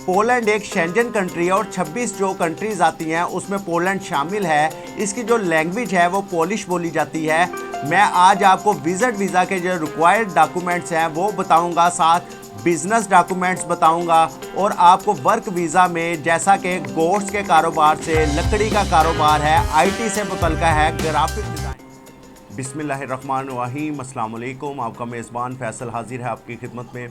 Poland एक Shenzhen country है और 26 जो कंट्रीज आती हैं उसमें पोलैंड शामिल है। इसकी जो लैंग्वेज है वो पोलिश बोली जाती है। मैं आज आपको विजिट वीज़ा के जो रिक्वायर्ड डॉक्यूमेंट्स हैं वो बताऊंगा, साथ बिजनेस डॉक्यूमेंट्स बताऊंगा और आपको वर्क वीज़ा में जैसा कि गोश्त के कारोबार से लकड़ी का कारोबार है, आईटी से मुतल्लिका है, ग्राफिक डिज़ाइन। बिस्मिल्लाहिर्रहमानिर्रहीम, अस्सलाम वालेकुम। आपका मेज़बान फैसल हाजिर है आपकी खिदमत में।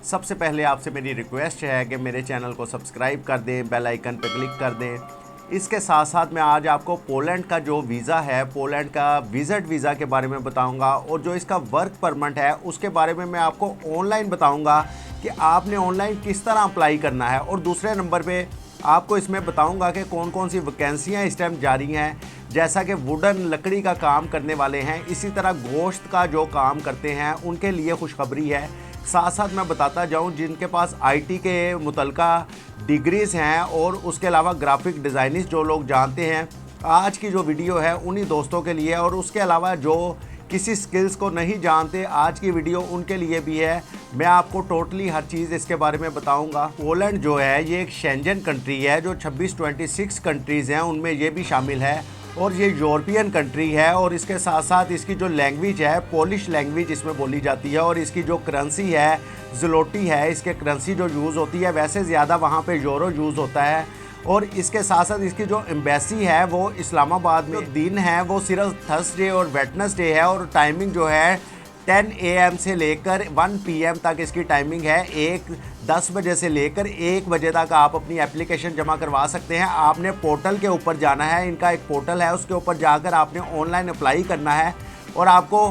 सबसे पहले आपसे मेरी रिक्वेस्ट है कि मेरे चैनल को सब्सक्राइब कर दें, बेल आइकन पर क्लिक कर दें। इसके साथ साथ मैं आज आपको पोलैंड का जो वीज़ा है, पोलैंड का विजिट वीज़ा के बारे में बताऊंगा और जो इसका वर्क परमिट है उसके बारे में मैं आपको ऑनलाइन बताऊंगा कि आपने ऑनलाइन किस तरह अप्लाई करना है। और दूसरे नंबर पे आपको इसमें बताऊंगा कि कौन कौन सी वैकेंसियाँ इस टाइम जारी हैं, जैसा कि वुडन लकड़ी का काम करने वाले हैं, इसी तरह गोश्त का जो काम करते हैं उनके लिए खुशखबरी है। साथ साथ मैं बताता जाऊं जिनके पास आईटी के मुतल्लिका डिग्रीज़ हैं और उसके अलावा ग्राफिक डिज़ाइनिस्ट जो लोग जानते हैं, आज की जो वीडियो है उन्हीं दोस्तों के लिए। और उसके अलावा जो किसी स्किल्स को नहीं जानते, आज की वीडियो उनके लिए भी है। मैं आपको टोटली हर चीज़ इसके बारे में बताऊंगा। पोलैंड जो है ये एक शेंजन कंट्री है, जो 26 कंट्रीज़ हैं उनमें ये भी शामिल है और ये यूरोपियन कंट्री है। और इसके साथ साथ इसकी जो लैंग्वेज है पोलिश लैंग्वेज इसमें बोली जाती है और इसकी जो करेंसी है ज़्लोटी है, इसके करेंसी जो यूज़ होती है, वैसे ज़्यादा वहाँ पे यूरो यूज़ होता है। और इसके साथ साथ इसकी जो एम्बेसी है वो इस्लामाबाद में। दिन है वो सिर्फ थर्सडे और वेडनेसडे है और टाइमिंग जो है 10 AM से लेकर 1 PM तक इसकी टाइमिंग है। 10 बजे से लेकर 1 बजे तक आप अपनी एप्लीकेशन जमा करवा सकते हैं। आपने पोर्टल के ऊपर जाना है, इनका एक पोर्टल है, उसके ऊपर जाकर आपने ऑनलाइन अप्लाई करना है। और आपको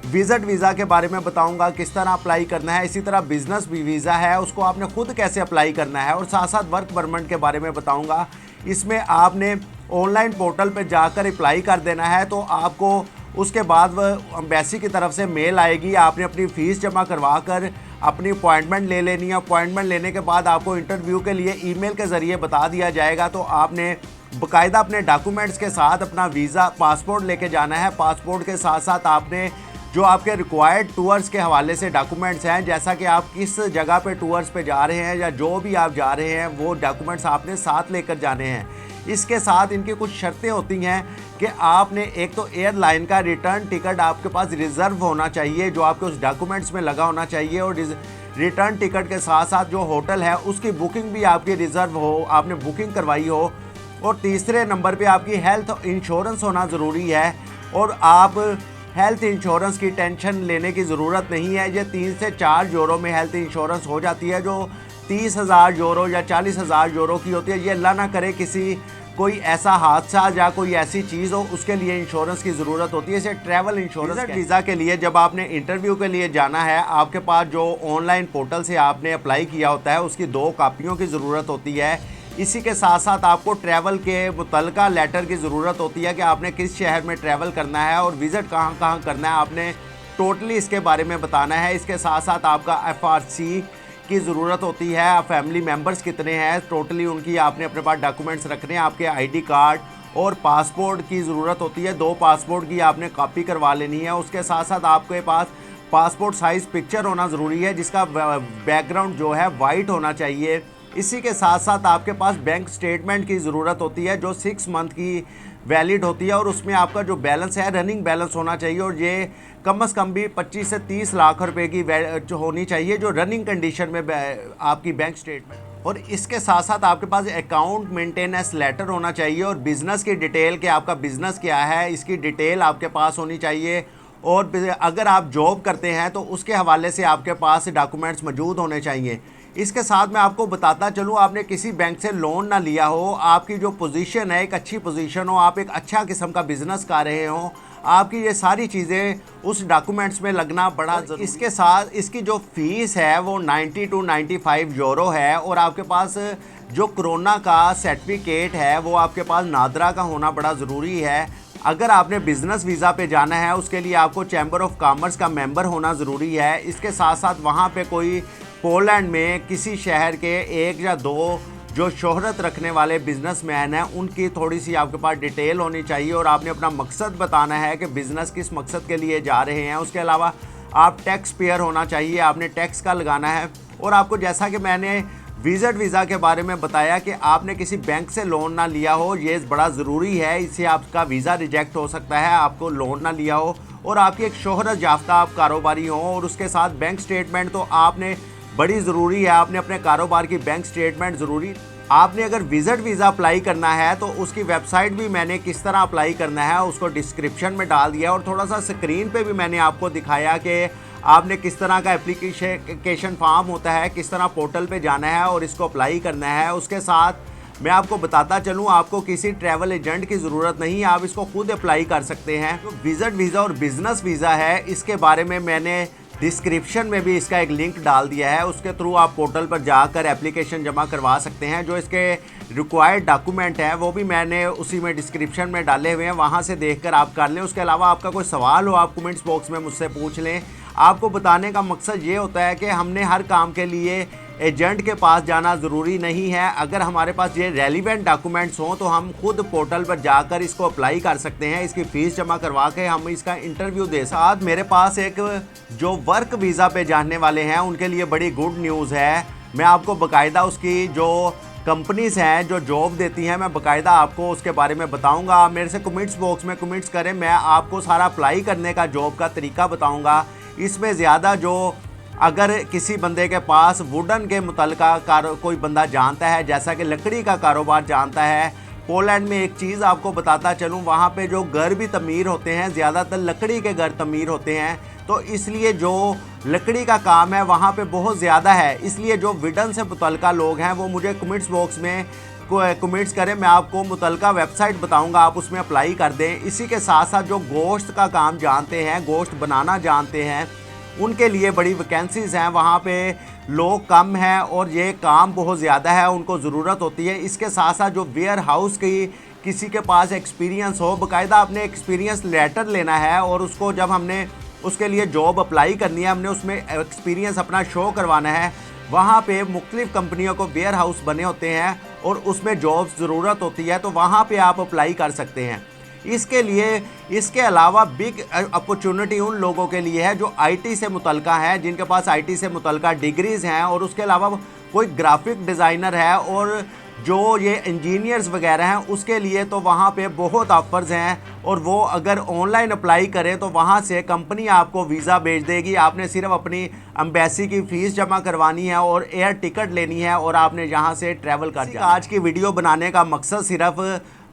विजिट वीज़ा के बारे में बताऊंगा किस तरह अप्लाई करना है। इसी तरह बिज़नेस वीज़ा है उसको आपने खुद कैसे अप्लाई करना है और साथ साथ वर्क परमिट के बारे में बताऊंगा। इसमें आपने ऑनलाइन पोर्टल पर जाकर अप्लाई कर देना है तो आपको उसके बाद वह एम्बेसी की तरफ से मेल आएगी। आपने अपनी फ़ीस जमा करवा कर अपनी अपॉइंटमेंट ले लेनी है। अपॉइंटमेंट लेने के बाद आपको इंटरव्यू के लिए ईमेल के ज़रिए बता दिया जाएगा। तो आपने बाकायदा अपने डॉक्यूमेंट्स के साथ अपना वीज़ा पासपोर्ट लेके जाना है। पासपोर्ट के साथ साथ आपने जो आपके रिक्वायर्ड टूर्स के हवाले से डॉक्यूमेंट्स हैं, जैसा कि आप किस जगह पे टूर्स पे जा रहे हैं या जो भी आप जा रहे हैं, वो डॉक्यूमेंट्स आपने साथ लेकर जाने हैं। इसके साथ इनकी कुछ शर्तें होती हैं कि आपने एक तो एयरलाइन का रिटर्न टिकट आपके पास रिज़र्व होना चाहिए, जो आपके उस डॉक्यूमेंट्स में लगा होना चाहिए। और रिटर्न टिकट के साथ साथ जो होटल है उसकी बुकिंग भी आपकी रिज़र्व हो, आपने बुकिंग करवाई हो। और तीसरे नंबर पे आपकी हेल्थ इंश्योरेंस होना ज़रूरी है। और आप हेल्थ इंश्योरेंस की टेंशन लेने की ज़रूरत नहीं है। ये 3 से 4 यूरो में हेल्थ इंश्योरेंस हो जाती है, जो 30,000 यूरो या 40,000 यूरो की होती है। ये अल्लाह ना करे किसी कोई ऐसा हादसा या कोई ऐसी चीज़ हो, उसके लिए इंश्योरेंस की ज़रूरत होती है। इसे ट्रैवल इंश्योरेंस वीज़ा के लिए जब आपने इंटरव्यू के लिए जाना है, आपके पास जो ऑनलाइन पोर्टल से आपने अप्लाई किया होता है उसकी 2 कापियों की ज़रूरत होती है। इसी के साथ साथ आपको ट्रैवल के मुतल्लिका लेटर की ज़रूरत होती है कि आपने किस शहर में ट्रैवल करना है और विज़िट कहाँ कहाँ करना है, आपने टोटली इसके बारे में बताना है। इसके साथ साथ आपका FRC की ज़रूरत होती है, फैमिली मेम्बर्स कितने हैं टोटली उनकी आपने अपने पास डॉक्यूमेंट्स रखने हैं। आपके ID कार्ड और पासपोर्ट की ज़रूरत होती है, 2 पासपोर्ट की आपने कॉपी करवा लेनी है। उसके साथ साथ आपके पास पासपोर्ट साइज़ पिक्चर होना ज़रूरी है, जिसका बैकग्राउंड जो है वाइट होना चाहिए। इसी के साथ साथ आपके पास बैंक स्टेटमेंट की ज़रूरत होती है, जो 6 मंथ की वैलिड होती है और उसमें आपका जो बैलेंस है रनिंग बैलेंस होना चाहिए। और ये कम से कम भी 25 से 30 लाख रुपए की जो होनी चाहिए, जो रनिंग कंडीशन में आपकी बैंक स्टेटमेंट। और इसके साथ साथ आपके पास अकाउंट मेंटेनेंस लेटर होना चाहिए और बिज़नेस की डिटेल कि आपका बिज़नेस क्या है, इसकी डिटेल आपके पास होनी चाहिए। और अगर आप जॉब करते हैं तो उसके हवाले से आपके पास डॉक्यूमेंट्स मौजूद होने चाहिए। इसके साथ मैं आपको बताता चलूँ, आपने किसी बैंक से लोन ना लिया हो, आपकी जो पोजीशन है एक अच्छी पोजीशन हो, आप एक अच्छा किस्म का बिज़नेस कर रहे हो, आपकी ये सारी चीज़ें उस डॉक्यूमेंट्स में लगना बड़ा ज़रूरी। इसके साथ इसकी जो फ़ीस है वो 90 to 95 यूरो है। और आपके पास जो कोरोना का सर्टिफिकेट है वो आपके पास नादरा का होना बड़ा ज़रूरी है। अगर आपने बिज़नेस वीज़ा पे जाना है उसके लिए आपको चैम्बर ऑफ कॉमर्स का मेंबर होना ज़रूरी है। इसके साथ साथ वहाँ पे कोई पोलैंड में किसी शहर के 1 या 2 जो शोहरत रखने वाले बिजनेसमैन हैं उनकी थोड़ी सी आपके पास डिटेल होनी चाहिए और आपने अपना मकसद बताना है कि बिज़नेस किस मकसद के लिए जा रहे हैं। उसके अलावा आप टैक्स पेयर होना चाहिए, आपने टैक्स का लगाना है। और आपको जैसा कि मैंने विजिट वीज़ा के बारे में बताया कि आपने किसी बैंक से लोन ना लिया हो, ये बड़ा ज़रूरी है, इससे आपका वीज़ा रिजेक्ट हो सकता है। आपको लोन ना लिया हो और आपकी एक शोहरत याफ्ता आप कारोबारी हो, और उसके साथ बैंक स्टेटमेंट तो आपने बड़ी ज़रूरी है। आपने अपने कारोबार की बैंक स्टेटमेंट ज़रूरी। आपने अगर विजिट वीज़ा अप्लाई करना है तो उसकी वेबसाइट भी मैंने किस तरह अप्लाई करना है उसको डिस्क्रिप्शन में डाल दिया, और थोड़ा सा स्क्रीन पे भी मैंने आपको दिखाया कि आपने किस तरह का एप्लीकेशन फॉर्म होता है, किस तरह पोर्टल पे जाना है और इसको अप्लाई करना है। उसके साथ मैं आपको बताता चलूँ, आपको किसी ट्रैवल एजेंट की ज़रूरत नहीं, आप इसको खुद अप्लाई कर सकते हैं। तो विजिट वीज़ा और बिज़नेस वीज़ा है, इसके बारे में मैंने डिस्क्रिप्शन में भी इसका एक लिंक डाल दिया है, उसके थ्रू आप पोर्टल पर जाकर एप्लीकेशन जमा करवा सकते हैं। जो इसके रिक्वायर्ड डॉक्यूमेंट हैं वो भी मैंने उसी में डिस्क्रिप्शन में डाले हुए हैं, वहाँ से देखकर आप कर लें। उसके अलावा आपका कोई सवाल हो आप कमेंट्स बॉक्स में मुझसे पूछ लें। आपको बताने का मकसद ये होता है कि हमने हर काम के लिए एजेंट के पास जाना ज़रूरी नहीं है। अगर हमारे पास ये रेलिवेंट डॉक्यूमेंट्स हों तो हम खुद पोर्टल पर जाकर इसको अप्लाई कर सकते हैं। इसकी फ़ीस जमा करवा के हम इसका इंटरव्यू दे। साथ मेरे पास एक जो वर्क वीज़ा पे जाने वाले हैं उनके लिए बड़ी गुड न्यूज़ है। मैं आपको बाकायदा उसकी जो कंपनीज़ हैं जो जॉब देती हैं, मैं बाकायदा आपको उसके बारे में बताऊंगा। आप मेरे से कमेंट्स बॉक्स में कमेंट्स करें, मैं आपको सारा अप्लाई करने का जॉब का तरीका बताऊंगा। इसमें ज़्यादा जो अगर किसी बंदे के पास वुडन के मुतलका कोई बंदा जानता है, जैसा कि लकड़ी का कारोबार जानता है, पोलैंड में एक चीज़ आपको बताता चलूँ, वहाँ पे जो घर भी तमीर होते हैं ज़्यादातर लकड़ी के घर तमीर होते हैं, तो इसलिए जो लकड़ी का काम है वहाँ पे बहुत ज़्यादा है। इसलिए जो वुडन से मुतलका लोग हैं वो मुझे कमेंट्स बॉक्स में कमेंट्स करें, मैं आपको मुतलका वेबसाइट बताऊंगा, आप उसमें अप्लाई कर दें। इसी के साथ साथ जो गोश्त का काम जानते हैं, गोश्त बनाना जानते हैं, उनके लिए बड़ी वैकेंसीज़ हैं। वहाँ पे लोग कम हैं और ये काम बहुत ज़्यादा है, उनको ज़रूरत होती है। इसके साथ साथ जो वेयर हाउस की किसी के पास एक्सपीरियंस हो, बाकायदा अपने एक्सपीरियंस लेटर लेना है और उसको जब हमने उसके लिए जॉब अप्लाई करनी है, हमने उसमें एक्सपीरियंस अपना शो करवाना है। वहाँ पे मुख्तलिफ़ कंपनियों को वेयर हाउस बने होते हैं और उसमें जॉब ज़रूरत होती है, तो वहाँ पे आप अप्लाई कर सकते हैं। इसके अलावा बिग अपॉर्चुनिटी उन लोगों के लिए है जो आईटी से मुतलका है, जिनके पास आईटी से मुतलका डिग्रीज़ हैं, और उसके अलावा कोई ग्राफिक डिज़ाइनर है और जो ये इंजीनियर्स वगैरह हैं, उसके लिए तो वहाँ पे बहुत ऑफ़र्स हैं। और वो अगर ऑनलाइन अप्लाई करें तो वहाँ से कंपनी आपको वीज़ा भेज देगी। आपने सिर्फ अपनी एम्बेसी की फ़ीस जमा करवानी है और एयर टिकट लेनी है और आपने यहाँ से ट्रैवल कर जाना। आज की वीडियो बनाने का मकसद सिर्फ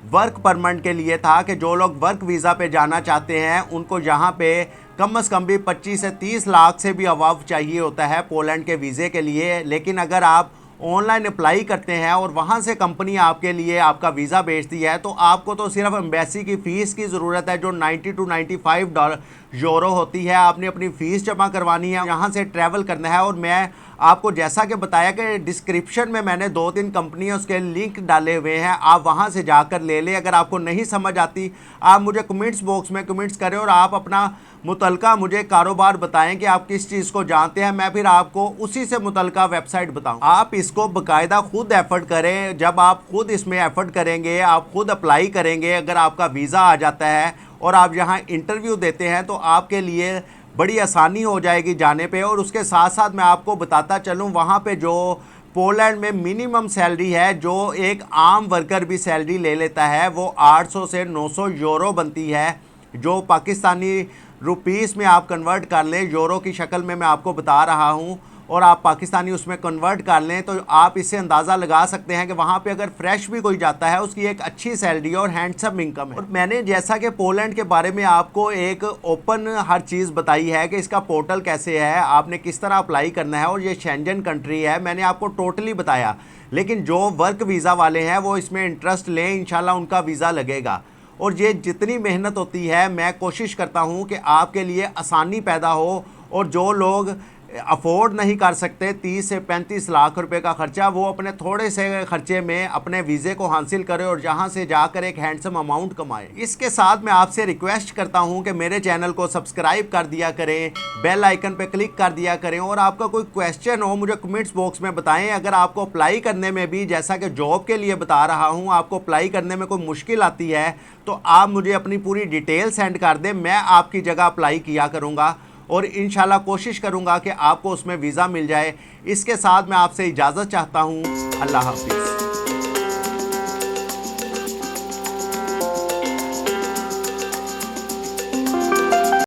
वर्क परमिट के लिए था कि जो लोग वर्क वीज़ा पे जाना चाहते हैं उनको यहाँ पे कम से कम भी 25 से 30 लाख से भी अबव चाहिए होता है पोलैंड के वीज़े के लिए। लेकिन अगर आप ऑनलाइन अप्लाई करते हैं और वहाँ से कंपनी आपके लिए आपका वीज़ा भेजती है, तो आपको तो सिर्फ एम्बेसी की फ़ीस की ज़रूरत है जो 90 to 95 यूरो होती है। आपने अपनी फ़ीस जमा करवानी है, यहाँ से ट्रैवल करना है। और मैं आपको जैसा कि बताया कि डिस्क्रिप्शन में मैंने 2-3 कंपनियों के लिंक डाले हुए हैं, आप वहाँ से जाकर ले लें। अगर आपको नहीं समझ आती, आप मुझे कमेंट्स बॉक्स में कमेंट्स करें और आप अपना मुतलका मुझे कारोबार बताएं कि आप किस चीज़ को जानते हैं, मैं फिर आपको उसी से मुतलका वेबसाइट बताऊं। आप इसको बाकायदा खुद एफर्ट करें। जब आप खुद इसमें एफर्ट करेंगे, आप खुद अप्लाई करेंगे, अगर आपका वीज़ा आ जाता है और आप यहाँ इंटरव्यू देते हैं, तो आपके लिए बड़ी आसानी हो जाएगी जाने पे। और उसके साथ साथ मैं आपको बताता चलूँ, वहाँ पे जो पोलैंड में मिनिमम सैलरी है, जो एक आम वर्कर भी सैलरी ले लेता है, वो 800 से 900 यूरो बनती है, जो पाकिस्तानी रुपीस में आप कन्वर्ट कर लें, यूरो की शक्ल में मैं आपको बता रहा हूँ, और आप पाकिस्तानी उसमें कन्वर्ट कर लें, तो आप इससे अंदाज़ा लगा सकते हैं कि वहाँ पे अगर फ्रेश भी कोई जाता है उसकी एक अच्छी सैलरी और हैंडसम इनकम है। और मैंने जैसा कि पोलैंड के बारे में आपको एक ओपन हर चीज़ बताई है कि इसका पोर्टल कैसे है, आपने किस तरह अप्लाई करना है, और ये शेंजन कंट्री है, मैंने आपको टोटली बताया। लेकिन जो वर्क वीज़ा वाले हैं वो इसमें इंटरेस्ट लें, इंशाल्लाह उनका वीज़ा लगेगा। और ये जितनी मेहनत होती है, मैं कोशिश करता हूँ कि आपके लिए आसानी पैदा हो। और जो लोग अफोर्ड नहीं कर सकते 30 से 35 लाख रुपए का ख़र्चा, वो अपने थोड़े से ख़र्चे में अपने वीज़े को हासिल करें और जहां से जाकर एक हैंडसम अमाउंट कमाएं। इसके साथ मैं आपसे रिक्वेस्ट करता हूं कि मेरे चैनल को सब्सक्राइब कर दिया करें, बेल आइकन पे क्लिक कर दिया करें, और आपका कोई क्वेश्चन हो मुझे कमेंट्स बॉक्स में बताएं। अगर आपको अप्लाई करने में भी, जैसा कि जॉब के लिए बता रहा हूँ, आपको अप्लाई करने में कोई मुश्किल आती है तो आप मुझे अपनी पूरी डिटेल सेंड कर दें, मैं आपकी जगह अप्लाई किया करूँगा। और इंशाल्लाह कोशिश करूँगा कि आपको उसमें वीज़ा मिल जाए। इसके साथ मैं आपसे इजाज़त चाहता हूँ। अल्लाह हाफिज़।